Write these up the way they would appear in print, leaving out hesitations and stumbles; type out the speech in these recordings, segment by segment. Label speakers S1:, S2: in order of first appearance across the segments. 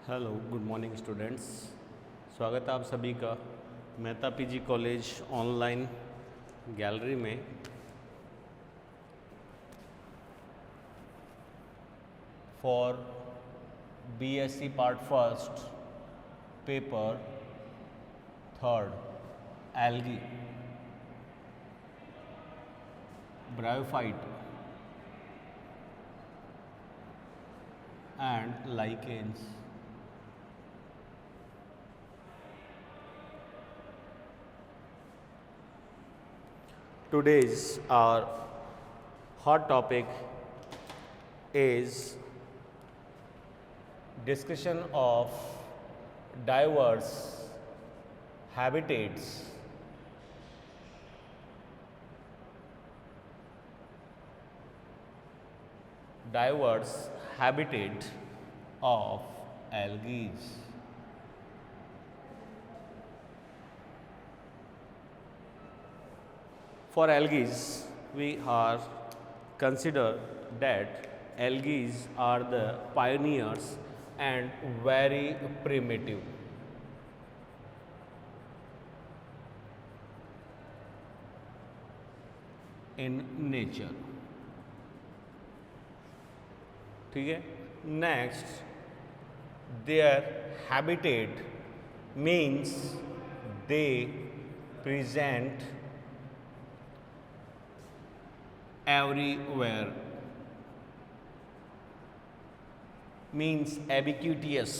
S1: Hello good morning students. स्वागत है आप सभी का Mehta PG college online gallery में। For BSc part first paper third algae bryophyte and lichens. Today's our hot topic is discussion of diverse habitats habitat of algae. For algae, we are consider that algae are the pioneers and very primitive. In nature. ठीक है। Next, their habitat means they present everywhere, means ubiquitous,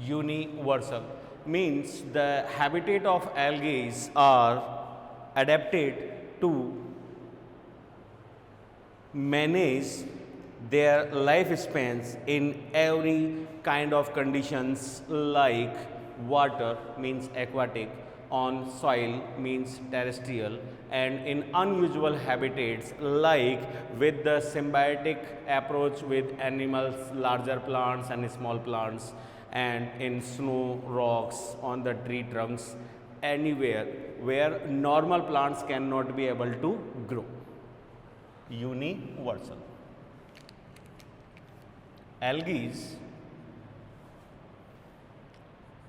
S1: universal, means the habitat of algae are adapted to manage their lifespans in every kind of conditions, like water means aquatic, on soil means terrestrial, and in unusual habitats like with the symbiotic approach with animals, larger plants and small plants, and in snow, rocks, on the tree trunks, anywhere where normal plants cannot be able to grow. Universal. Algae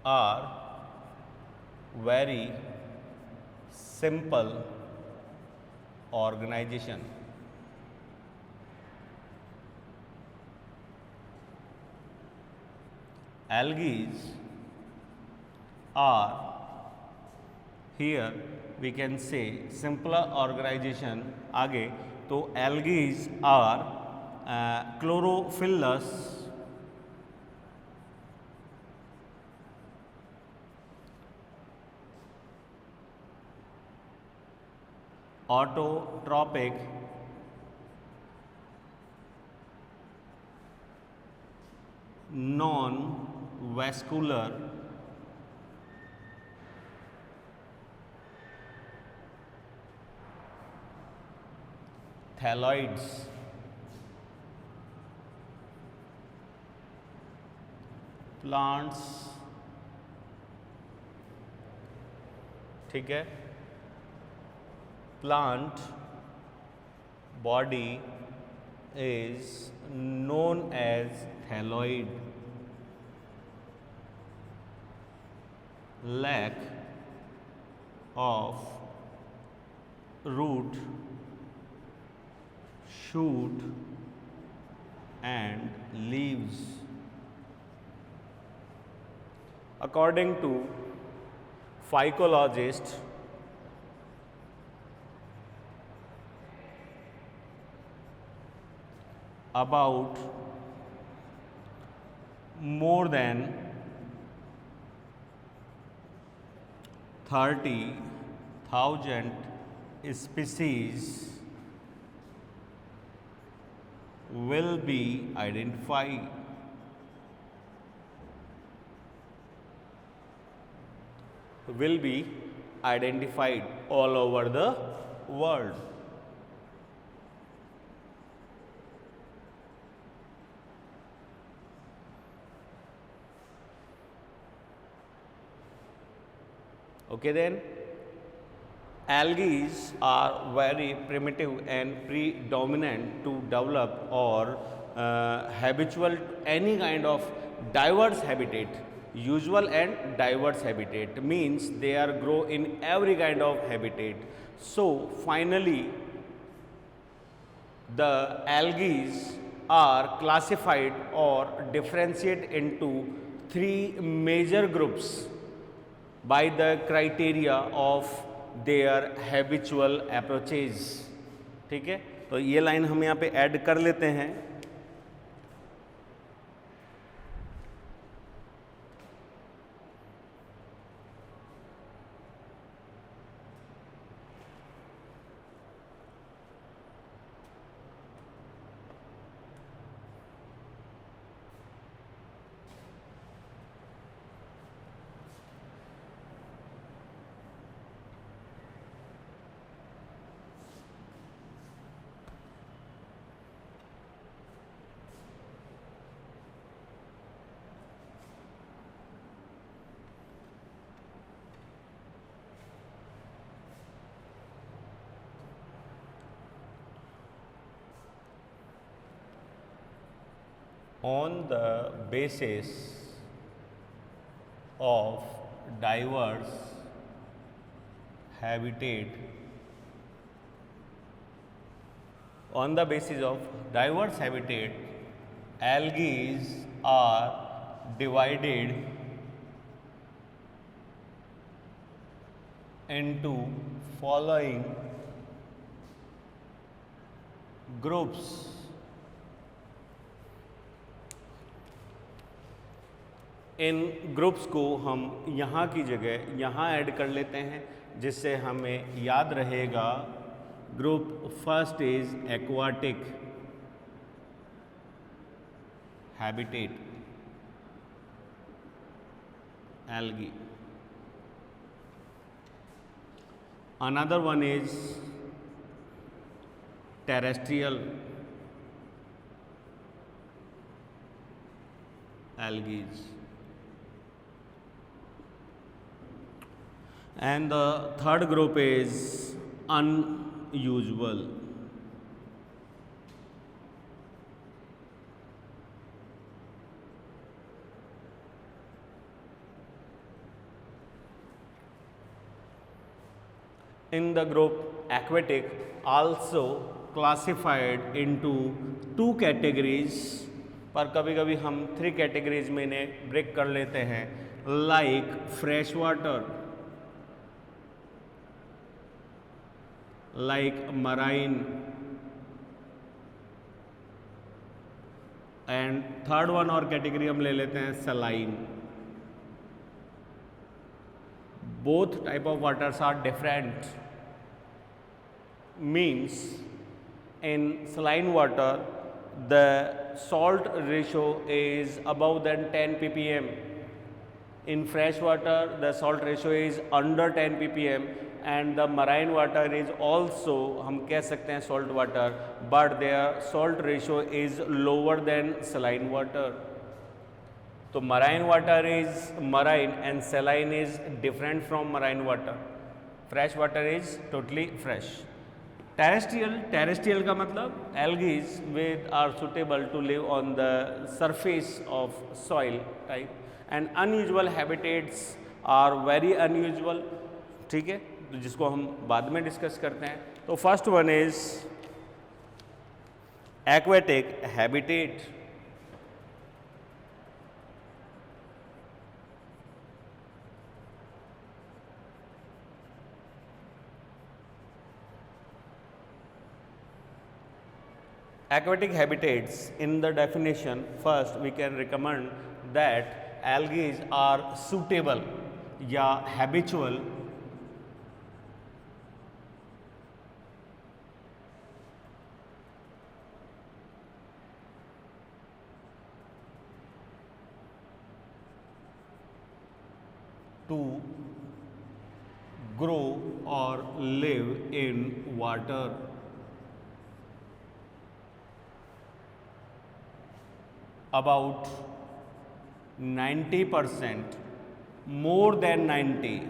S1: are very simple organization. Algae are, here we can say simpler organization आगे तो algae are chlorophyllous, autotrophic, non-vascular, thalloids, plants, ठीक है। Plant body is known as thalloid. Lack of root, shoot and leaves. According to phycologist, about more than 30,000 species will be identified. Will be identified all over the world. Okay then, Algae are very primitive and predominant to develop or habitual to any kind of diverse habitat. Usual and diverse habitat means they are grow in every kind of habitat. So finally, the algae are classified or differentiated into three major groups by the criteria of their habitual approaches. ठीक है, तो ये line हम यहाँ पे add कर लेते हैं. On the basis of diverse habitat, algae are divided into following groups. In groups को हम यहाँ की जगह यहाँ ऐड कर लेते हैं, जिससे हमें याद रहेगा. Group first is aquatic habitat algae. Another one is terrestrial algae. And the third group is unusual. In the group aquatic also classified into two categories, पर कभी कभी हम थ्री कैटेगरीज में इन्हें ब्रेक कर लेते हैं, like fresh water, like marine, and third one और कैटेगरी हम ले लेते हैं saline. Both type of waters are different. Means in saline water the salt ratio is above than 10 ppm. In fresh water the salt ratio is under 10 ppm. And the marine water is also, हम कह सकते हैं salt water, but their salt ratio is lower than saline water. तो marine water is marine and saline is different from marine water. Fresh water is totally fresh. Terrestrial का मतलब algae which are suitable to live on the surface of soil type, and unusual habitats are very unusual. ठीक है, तो जिसको हम बाद में discuss करते हैं. तो first one is aquatic habitat. Aquatic habitats, in the definition, first we can recommend that algae are suitable या habitual to grow or live in water. About 90%, more than 90,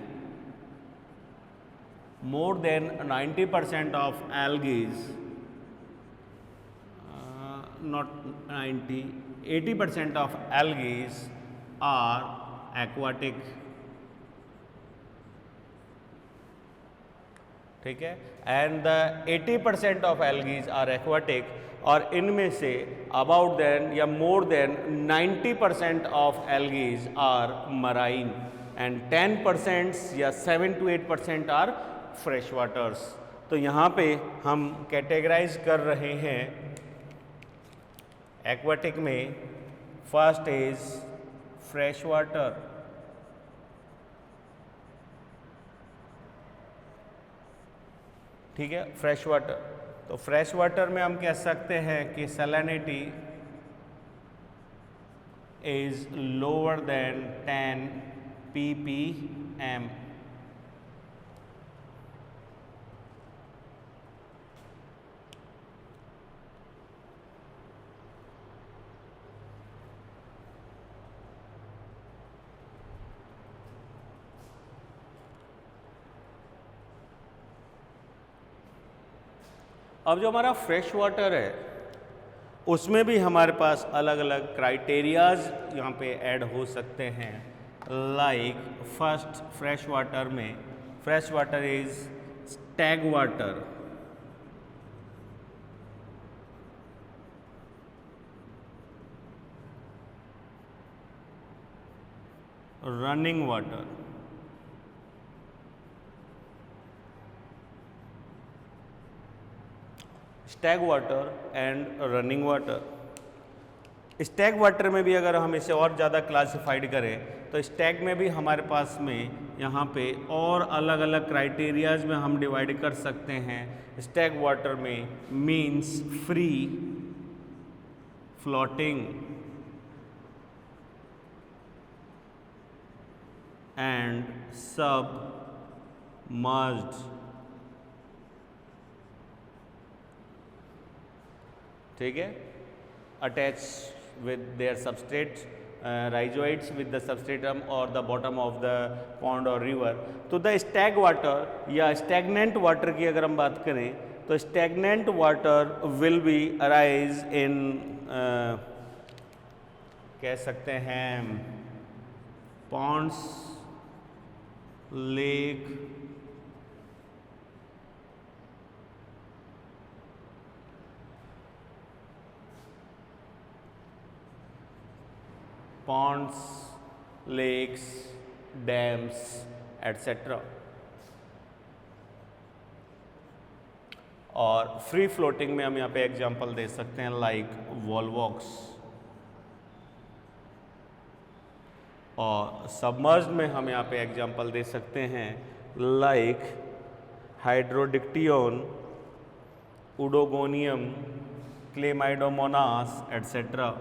S1: more than 90% of algae, not 90, 80% of algae are aquatic. ठीक है, and the 80% of algaes are aquatic, और इनमें से about then या more than 90% of algaes are marine, and 10% या 7 to 8% are fresh waters. तो यहाँ पे हम कैटेगराइज कर रहे हैं एक्वाटिक में. First is fresh water. ठीक है, फ्रेश वाटर. तो फ्रेश वाटर में हम कह सकते हैं कि salinity is lower than 10 ppm. अब जो हमारा फ्रेश वाटर है उसमें भी हमारे पास अलग अलग क्राइटेरियाज यहाँ पे ऐड हो सकते हैं. लाइक फर्स्ट, फ्रेश वाटर में fresh water is Stag water, running water, Stag water and running water. Stag water में भी अगर हम इसे और ज़्यादा क्लासिफाइड करें तो स्टैग में भी हमारे पास में यहाँ पे और अलग अलग क्राइटेरियाज में हम डिवाइड कर सकते हैं. स्टैग वाटर में means free floating and submerged. ठीक है, attach with their substrate, rhizoids with the substratum or the bottom of the pond or river. तो the stag water या stagnant water की अगर हम बात करें तो stagnant water will be arise in कह सकते हैं ponds, lake, ponds, lakes, dams, etc. और फ्री फ्लोटिंग में हम यहाँ पे एग्जांपल दे सकते हैं लाइक वॉलवॉक्स. और सबमर्ज्ड में हम यहाँ पे एग्जांपल दे सकते हैं like hydrodictyon, oedogonium, chlamydomonas etcetera.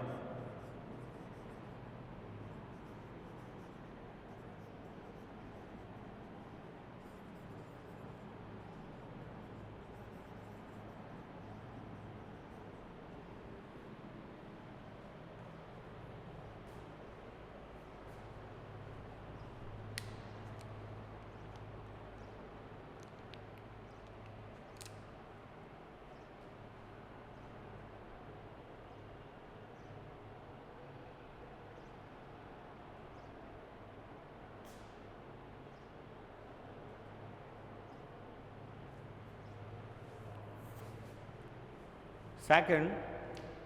S1: Second,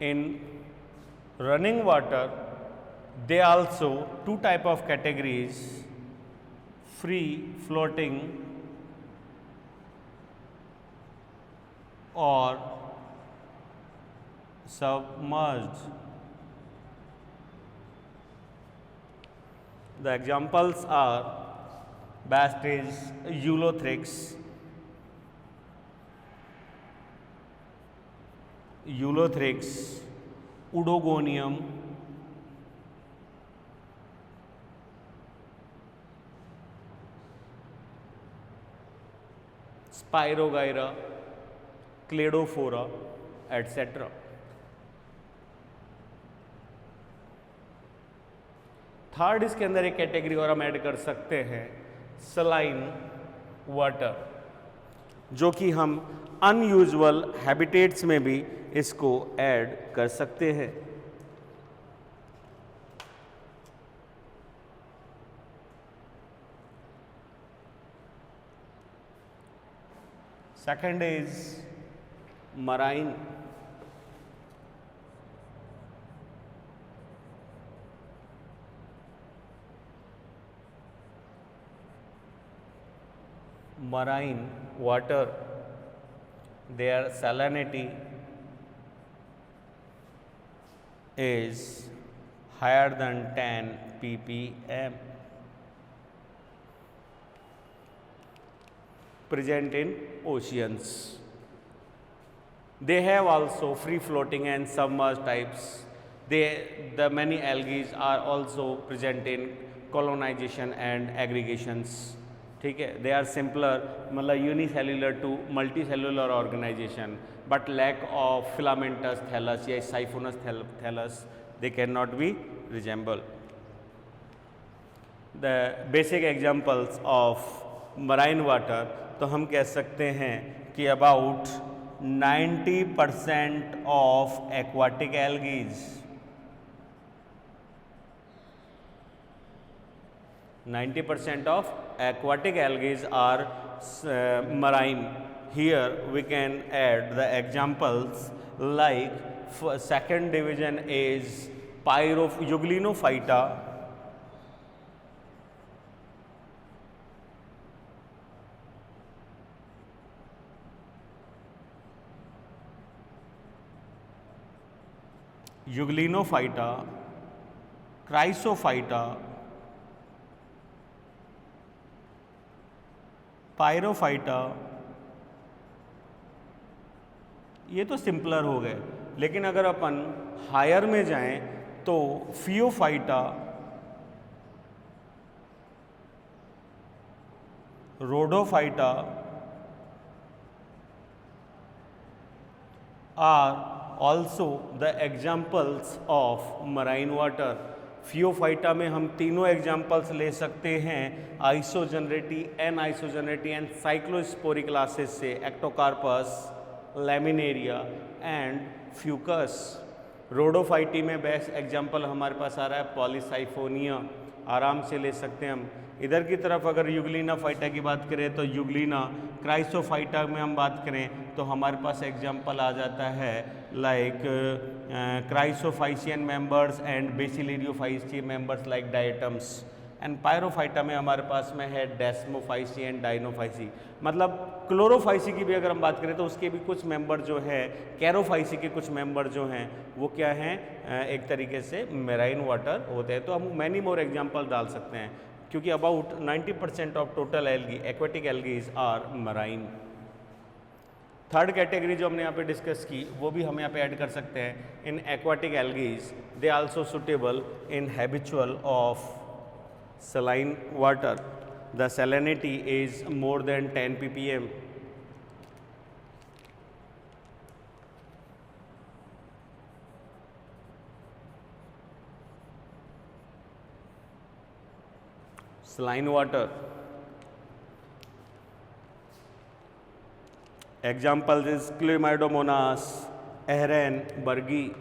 S1: in running water, they also two type of categories: free floating or submerged. The examples are best is Eulothrix, Udogonium, Spirogyra, Cladophora, etc. Third इसके अंदर एक category और हम add कर सकते हैं saline water. जो कि हम अनयूजुअल हैबिटेट्स में भी इसको ऐड कर सकते हैं। Second is marine. Marine water, their salinity is higher than 10 ppm, present in oceans. They have also free floating and submerged types. The many algae are also present in colonization and aggregations. ठीक है, they are simpler, मतलब unicellular to multicellular organisation, but lack of filamentous thallus या siphonous thallus, they can not be resemble. The basic examples of marine water, तो हम कह सकते हैं कि about 90% of aquatic algaes, 90% of aquatic algae are marine. Here we can add the examples like second division is Euglenophyta, Chrysophyta, पायरोफाइटा, ये तो simpler हो गए. लेकिन अगर अपन हायर में जाएं तो phaeophyta, rhodophyta are also the examples of marine water. Phaeophyta में हम तीनों एग्जाम्पल्स ले सकते हैं isogeneratae, an isogeneratae and cyclosporeae classes से, ectocarpus, laminaria and fucus. Rhodophyta में बेस्ट एग्जाम्पल हमारे पास आ रहा है पॉलीसाइफोनिया, आराम से ले सकते हैं हम. इधर की तरफ अगर यूग्लिना फाइटा की बात करें तो यूग्लिना, क्राइसोफाइटा में हम बात करें तो हमारे पास एग्जाम्पल आ जाता है like chrysophycean members and bacillariophyceae members like diatoms. And pyrrophyta में हमारे पास में है डेस्मोफाइसी एंड डाइनोफाइसी. मतलब क्लोरोफाइसी की भी अगर हम बात करें तो उसके भी कुछ मेंबर जो है, कैरोफाइसी के कुछ मेंबर जो हैं वो क्या हैं, एक तरीके से मेराइन वाटर होते हैं. तो हम मैनी मोर एग्जाम्पल डाल सकते हैं क्योंकि about 90% of total algae, aquatic algaes are marine. Third category जो हमने यहाँ पे डिस्कस की वो भी हम यहाँ पे ऐड कर सकते हैं. In aquatic algaes they also suitable in habitual of saline water. The salinity is more than 10 ppm. Saline water. Examples is Chlamydomonas, Ehren, Burgi.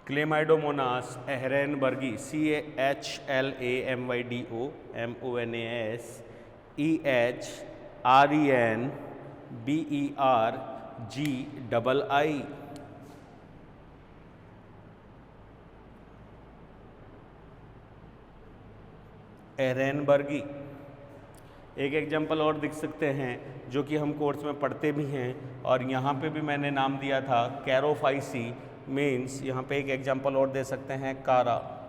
S1: Chlamydomonas, ehrenbergi, CHLAMYDOMONAS, EHRENBERGII. एरेनबर्गी. एक एग्जाम्पल और दिख सकते हैं जो कि हम कोर्स में पढ़ते भी हैं और यहाँ पे भी मैंने नाम दिया था कैरोफाइसी. मीन्स यहाँ पे एक एग्जाम्पल और दे सकते हैं कारा.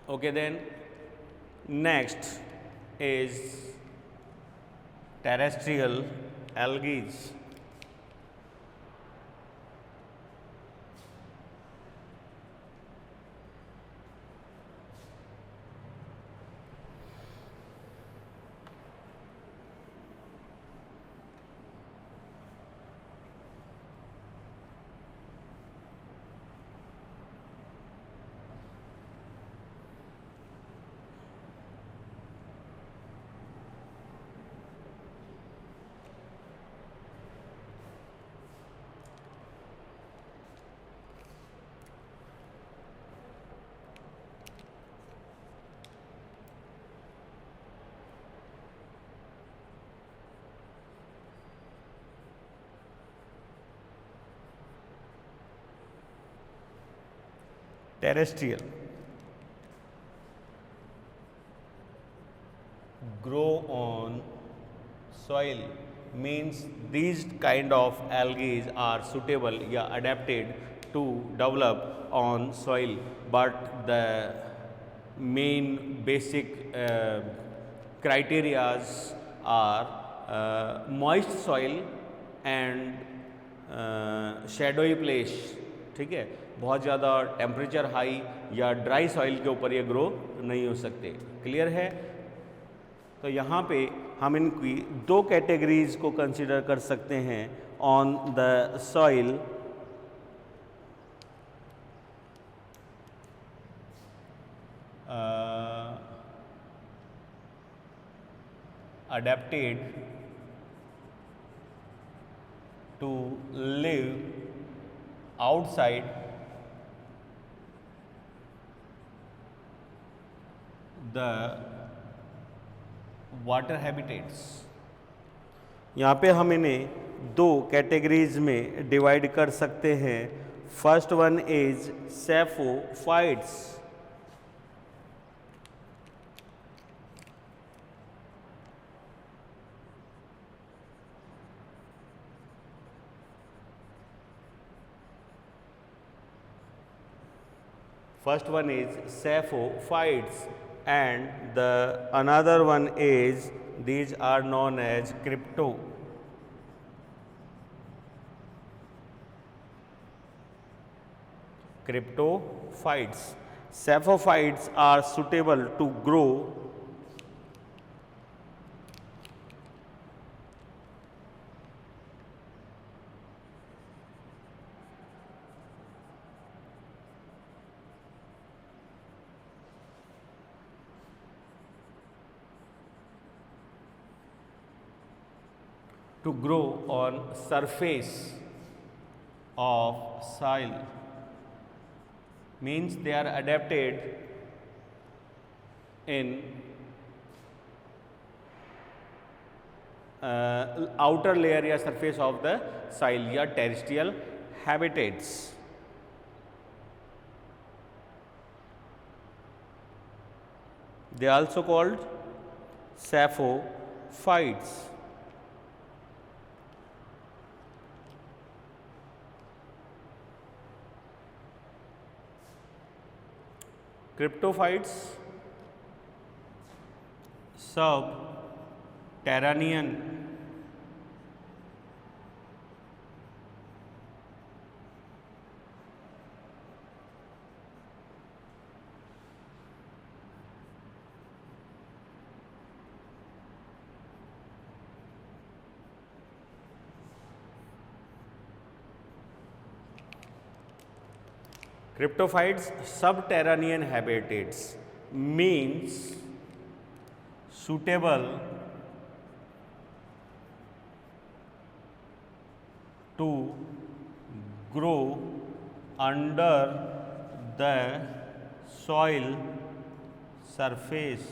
S1: Okay, then next is terrestrial algae. Terrestrial grow on soil means these kind of algae are suitable adapted to develop on soil, but the main basic criterias are moist soil and shadowy place. ठीक है, बहुत ज़्यादा temperature high या dry soil के ऊपर ये grow नहीं हो सकते. क्लियर है? तो यहाँ पे हम इनकी दो कैटेगरीज को कंसिडर कर सकते हैं on the soil. Adapted to live outside the water habitats. यहाँ पे हम इन्हें दो कैटेगरीज में डिवाइड कर सकते हैं. First one is saprophytes. First one is saprophytes and the another one is these are known as cryptophytes. Saprophytes are suitable to grow on surface of soil. Means they are adapted in outer layer या surface of the soil या terrestrial habitats. They are also called saprophytes. Cryptophytes subterranean Cryptophytes subterranean habitats means suitable to grow under the soil surface.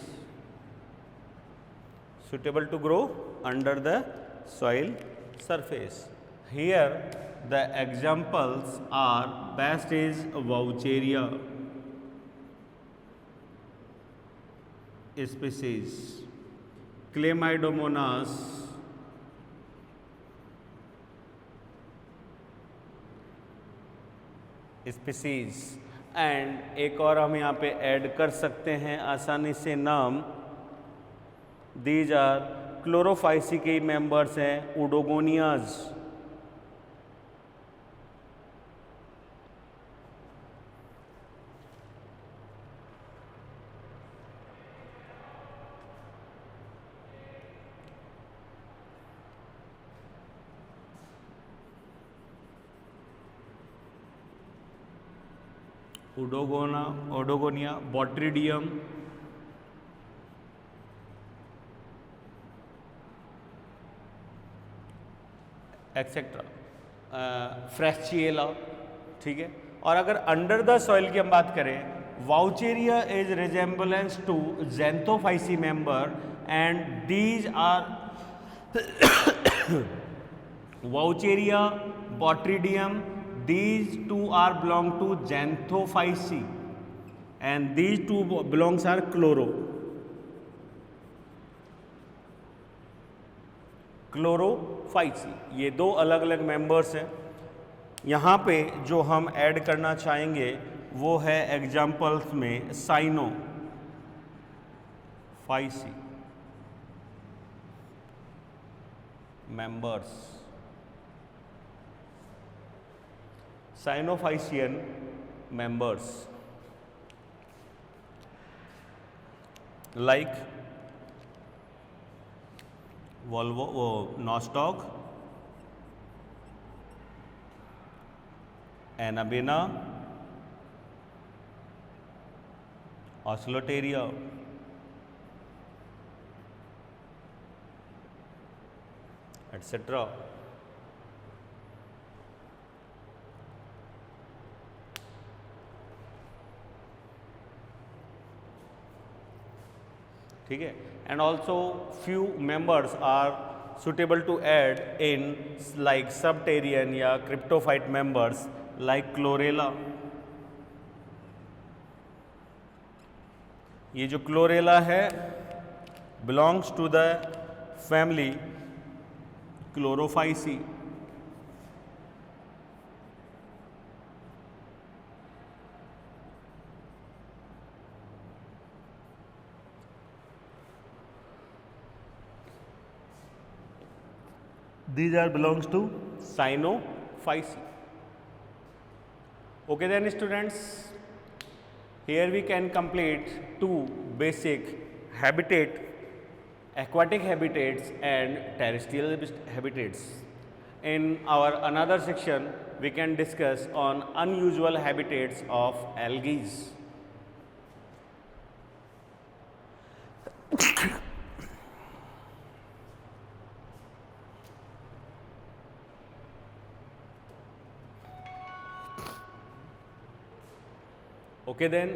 S1: Suitable to grow under the soil surface. Here the examples are best is Vaucheria species, Chlamydomonas species and एक और हम यहाँ पे add कर सकते हैं आसानी से नाम। दीज आर क्लोरोफाइसी के मेंबर्स हैं ओडोगोनियाज। ओडोगोनिया, बॉट्रिडियम, एक्सेट्रा, फ्रेस्चिएला। ठीक है। और अगर अंडर द सॉइल की हम बात करें, vaucheria is resemblance to xanthophyceae member and these are vaucheria, botrydium, these two are belong to Xanthophyceae and these two belongs are Chlorophyceae. ये दो अलग अलग मेंबर्स हैं। यहाँ पे जो हम ऐड करना चाहेंगे वो है एग्जाम्पल्स में cyanophyceae members, cyanophycean members like nostoc, anabaena, oscillatoria, etcetera. ठीक है। And also few members are suitable to add in like subterranean या cryptophyte members like chlorella। ये जो chlorella है belongs to the family Chlorophyceae। These are belongs to Cyanophyceae। Okay then students, here we can complete two basic habitat, aquatic habitats and terrestrial habitats. In our another section we can discuss on unusual habitats of algae। Okay then,